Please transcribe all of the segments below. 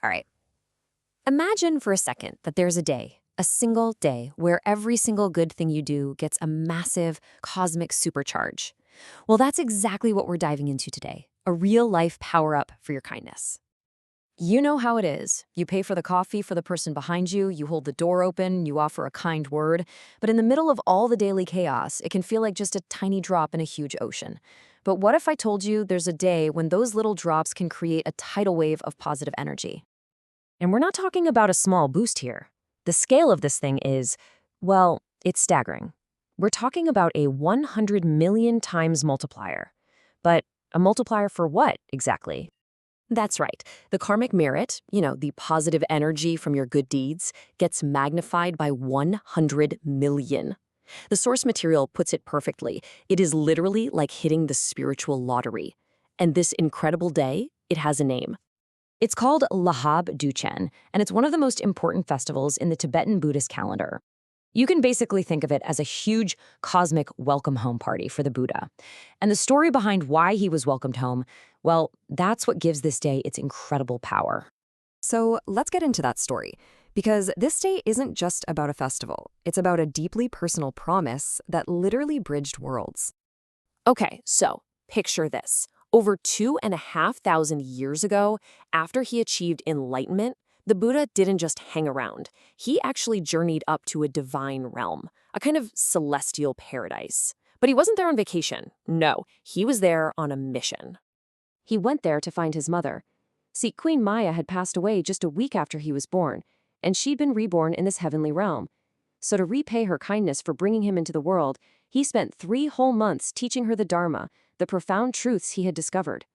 All right. Imagine for a second that there's a single day, where every single good thing you do gets a massive cosmic supercharge. Well, that's exactly what we're diving into today, a real-life power-up for your kindness. You know how it is. You pay for the coffee for the person behind you, you hold the door open, you offer a kind word, but in the middle of all the daily chaos, it can feel like just a tiny drop in a huge ocean. But what if I told you there's a day when those little drops can create a tidal wave of positive energy? And we're not talking about a small boost here. The scale of this thing is, well, it's staggering. We're talking about a 100 million times multiplier. But a multiplier for what, exactly? That's right. The karmic merit, the positive energy from your good deeds, gets magnified by 100 million. The source material puts it perfectly. It is literally like hitting the spiritual lottery. And this incredible day, it has a name. It's called Lhabab Düchen, and it's one of the most important festivals in the Tibetan Buddhist calendar. You can basically think of it as a huge cosmic welcome home party for the Buddha. And the story behind why he was welcomed home, well, that's what gives this day its incredible power. So let's get into that story, because this day isn't just about a festival. It's about a deeply personal promise that literally bridged worlds. Okay, so picture this. Over 2,500 years ago, after he achieved enlightenment, the Buddha didn't just hang around. He actually journeyed up to a divine realm, a kind of celestial paradise. But he wasn't there on vacation. No, he was there on a mission. He went there to find his mother. See, Queen Maya had passed away just a week after he was born, and she'd been reborn in this heavenly realm. So to repay her kindness for bringing him into the world, he spent 3 whole months teaching her the Dharma, the profound truths he had discovered.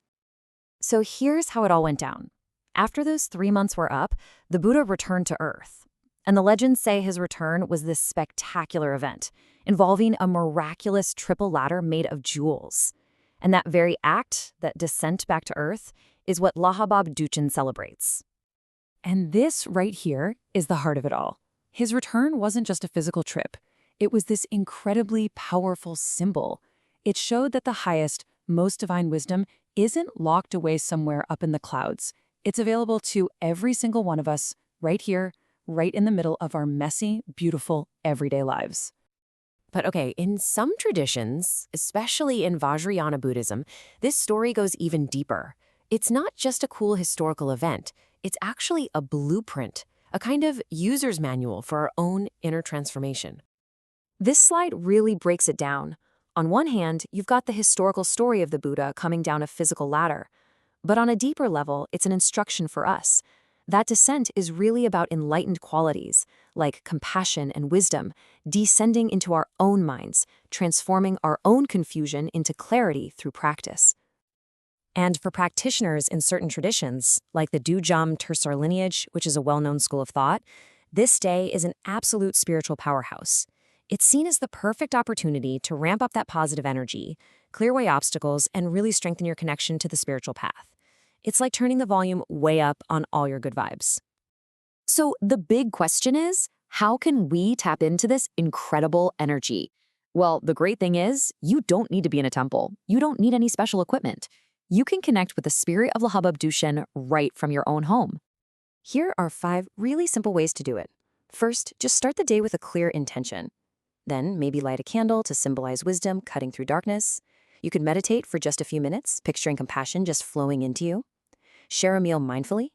So here's how it all went down. After those 3 months were up, the Buddha returned to Earth. And the legends say his return was this spectacular event, involving a miraculous triple ladder made of jewels. And that very act, that descent back to Earth, is what Lhabab Düchen celebrates. And this right here is the heart of it all. His return wasn't just a physical trip. It was this incredibly powerful symbol. It showed that the highest, most divine wisdom isn't locked away somewhere up in the clouds. It's available to every single one of us, right here, right in the middle of our messy, beautiful, everyday lives. But okay, in some traditions, especially in Vajrayana Buddhism, this story goes even deeper. It's not just a cool historical event. It's actually a blueprint, a kind of user's manual for our own inner transformation. This slide really breaks it down. On one hand, you've got the historical story of the Buddha coming down a physical ladder. But on a deeper level, it's an instruction for us. That descent is really about enlightened qualities, like compassion and wisdom, descending into our own minds, transforming our own confusion into clarity through practice. And for practitioners in certain traditions, like the Dudjom Tersar lineage, which is a well-known school of thought, this day is an absolute spiritual powerhouse. It's seen as the perfect opportunity to ramp up that positive energy, clear away obstacles, and really strengthen your connection to the spiritual path. It's like turning the volume way up on all your good vibes. So the big question is, how can we tap into this incredible energy? Well, the great thing is, you don't need to be in a temple. You don't need any special equipment. You can connect with the spirit of Lhabab Düchen right from your own home. Here are 5 really simple ways to do it. First, just start the day with a clear intention. Then, maybe light a candle to symbolize wisdom cutting through darkness. You could meditate for just a few minutes, picturing compassion just flowing into you. Share a meal mindfully.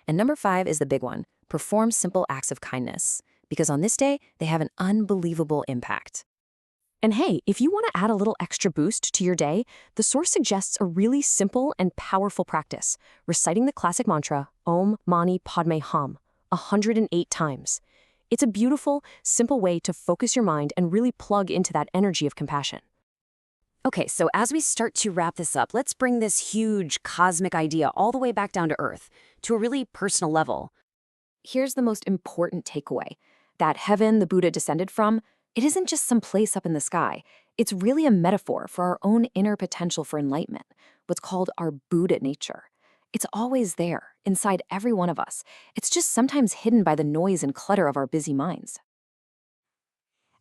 And number 5 is the big one. Perform simple acts of kindness, because on this day, they have an unbelievable impact. And hey, if you want to add a little extra boost to your day, the source suggests a really simple and powerful practice, reciting the classic mantra, Om Mani Padme Hum, 108 times. It's a beautiful, simple way to focus your mind and really plug into that energy of compassion. Okay, so as we start to wrap this up, let's bring this huge cosmic idea all the way back down to Earth, to a really personal level. Here's the most important takeaway. That heaven the Buddha descended from, it isn't just some place up in the sky. It's really a metaphor for our own inner potential for enlightenment, what's called our Buddha nature. It's always there, inside every one of us. It's just sometimes hidden by the noise and clutter of our busy minds.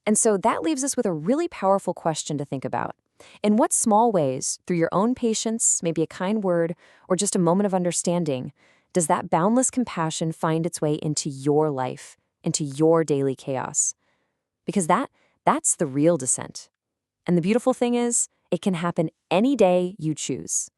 And so that leaves us with a really powerful question to think about. In what small ways, through your own patience, maybe a kind word, or just a moment of understanding, Does that boundless compassion find its way into your life, into your daily chaos? Because that's the real descent. And the beautiful thing is, it can happen any day you choose.